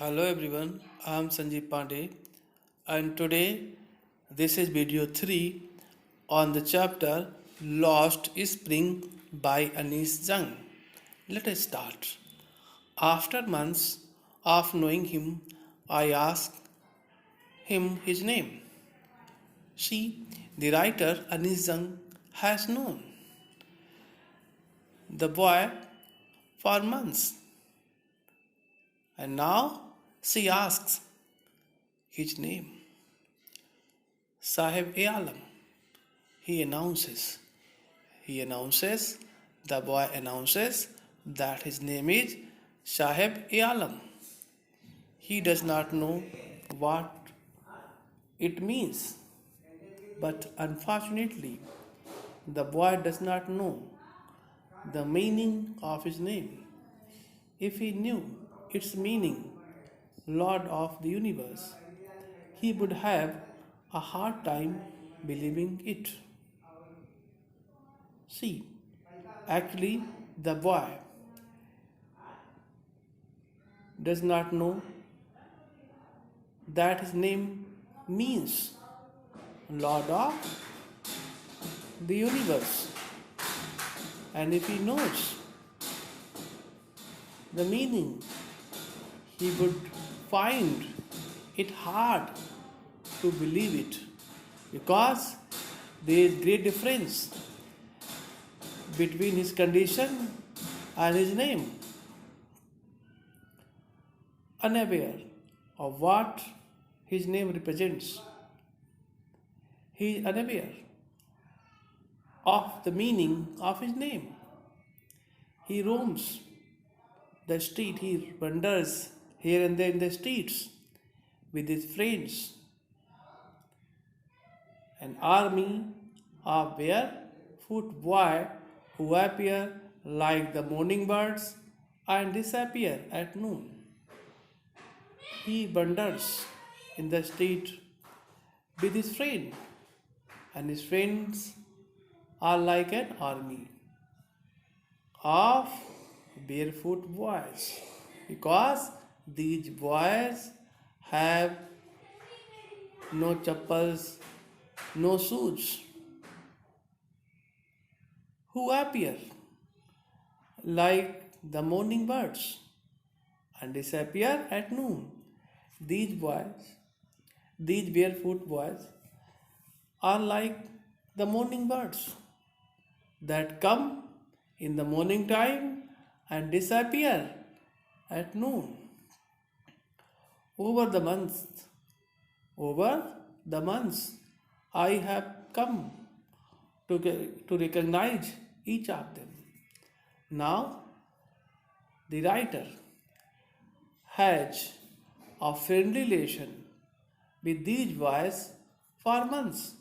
Hello everyone, I am Sanjeev Panday and today this is video 3 on the chapter Lost Spring by Anis Jung. Let us start. After months of knowing him, I asked him his name. She, the writer Anis Jung, has known the boy for months and now she asks his name. Sahib e Alam. He announces. He announces. The boy announces that his name is Sahib e Alam. He does not know what it means, but unfortunately, the boy does not know the meaning of his name. If he knew its meaning, Lord of the universe, he would have a hard time believing it. See, actually, the boy does not know that his name means Lord of the universe. And if he knows the meaning, he would find it hard to believe it because there is great difference between his condition and his name. Unaware of what his name represents, he is unaware of the meaning of his name. He roams the street, he wanders here and there in the streets with his friends. An army of barefoot boys who appear like the morning birds and disappear at noon. He wanders in the street with his friend, and his friends are like an army of barefoot boys because these boys have no chappals, no shoes, who appear like the morning birds and disappear at noon. These boys, these barefoot boys, are like the morning birds that come in the morning time and disappear at noon. Over the months, I have come to recognize each of them. Now, the writer has a friendly relation with these boys for months,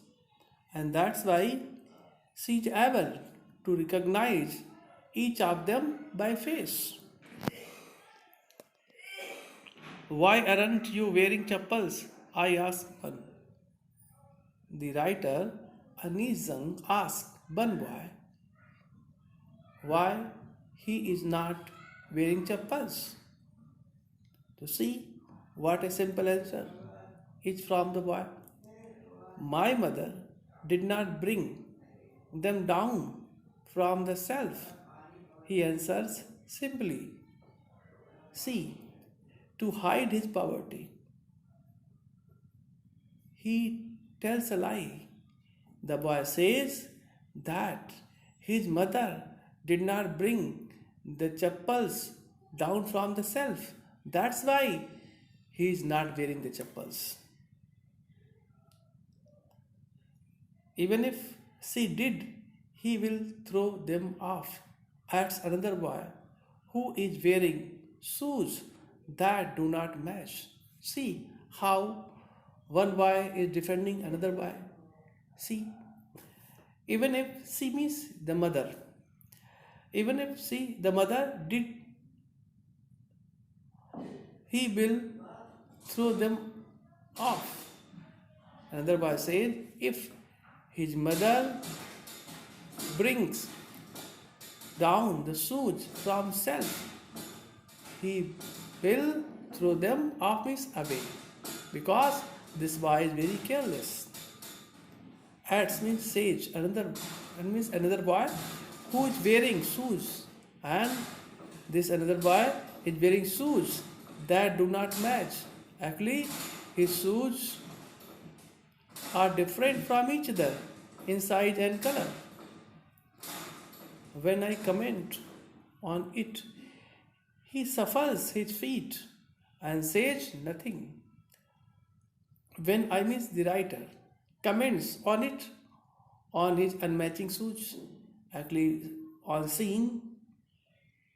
and that's why she is able to recognize each of them by face. Why aren't you wearing chappals? I asked one. The writer Anis Jung asked one boy why he is not wearing chappals. To see what a simple answer is from the boy. My mother did not bring them down from the shelf. He answers simply. See, to hide his poverty, he tells a lie. The boy says that his mother did not bring the chappals down from the shelf. That's why he is not wearing the chappals. Even if she did, he will throw them off. Adds another boy who is wearing shoes that do not match. See how one boy is defending another boy. See, even if she means the mother, even if the mother did, he will throw them off. Another boy says, if his mother brings down the shoes from shelf, he will throw them off means away, because this boy is very careless. Ats means sage, another boy who is wearing shoes, and this another boy is wearing shoes that do not match. Actually, his shoes are different from each other in size and color. When I comment on it, he shuffles his feet and says nothing. When I miss the writer comments on it, on his unmatching shoes, actually on seeing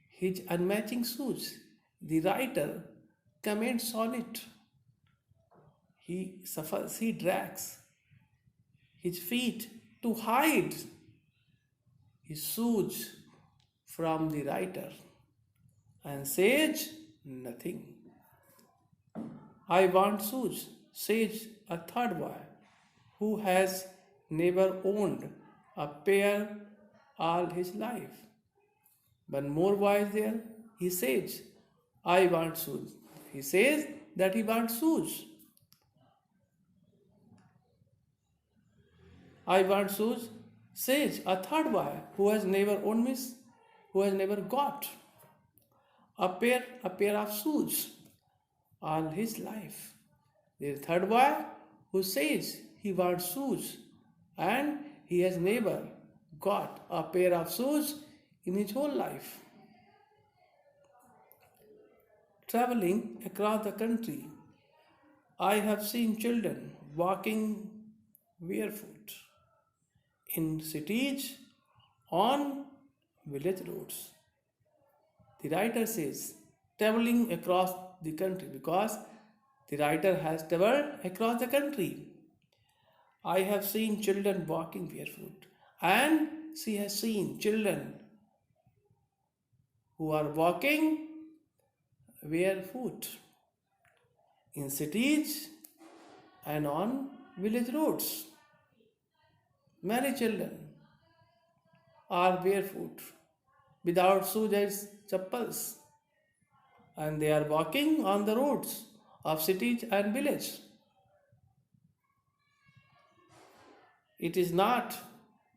his unmatching shoes, the writer comments on it. He suffers, he drags his feet to hide his shoes from the writer and says nothing. I want shoes, says a third boy who has never owned a pair all his life. One more boy is there. He says, I want shoes. He says that he wants shoes. I want shoes, says a third boy who has never owned means who has never got a pair of shoes all his life. The third boy who says he wants shoes and he has never got a pair of shoes in his whole life. Traveling across the country, I have seen children walking barefoot in cities, on village roads. The writer says traveling across the country because the writer has traveled across the country. I have seen children walking barefoot, and she has seen children who are walking barefoot in cities and on village roads. Many children are barefoot without shoes and chappals, and they are walking on the roads of cities and villages. It is not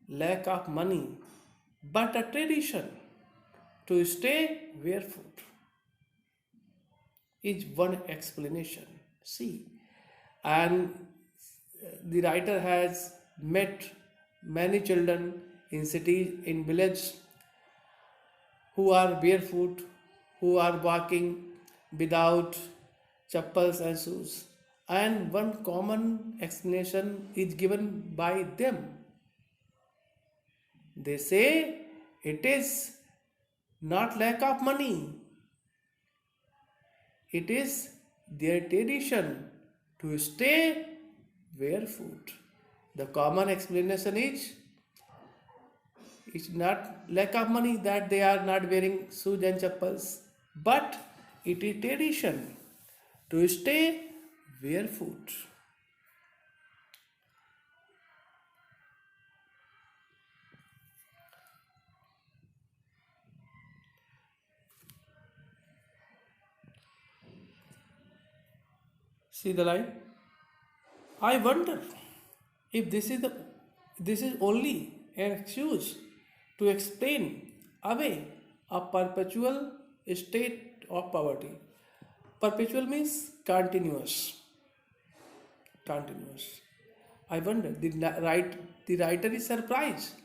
lack of money, but a tradition to stay barefoot is one explanation. See, and the writer has met many children in cities, in villages, who are barefoot, who are walking without chappals and shoes. And one common explanation is given by them. They say it is not lack of money, it is their tradition to stay barefoot. The common explanation is it's not lack of money that they are not wearing shoes and chappals, but it is tradition to stay barefoot. See the line? I wonder if this is only an excuse to explain away a perpetual state of poverty. Perpetual means continuous. Continuous. I wonder, the writer is surprised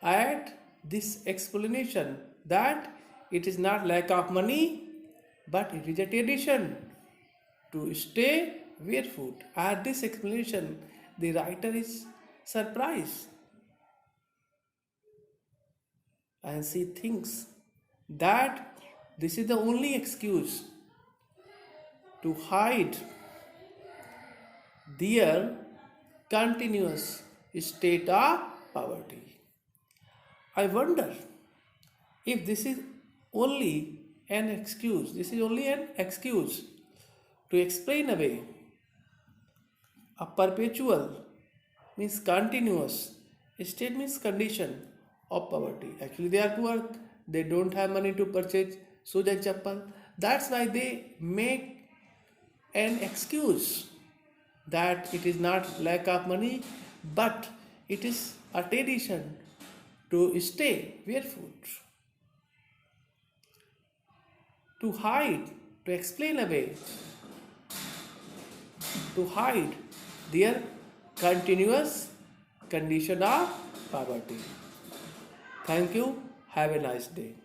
at this explanation that it is not lack of money, but it is a tradition to stay barefoot. At this explanation, the writer is surprised, and she thinks that this is the only excuse to hide their continuous state of poverty. I wonder if this is only an excuse, to explain away a perpetual means continuous, state means condition of poverty. Actually, they are poor, they don't have money to purchase shoes and chappal. That's why they make an excuse that it is not lack of money, but it is a tradition to stay barefoot, to hide, to explain away, to hide their continuous condition of poverty. Thank you. Have a nice day.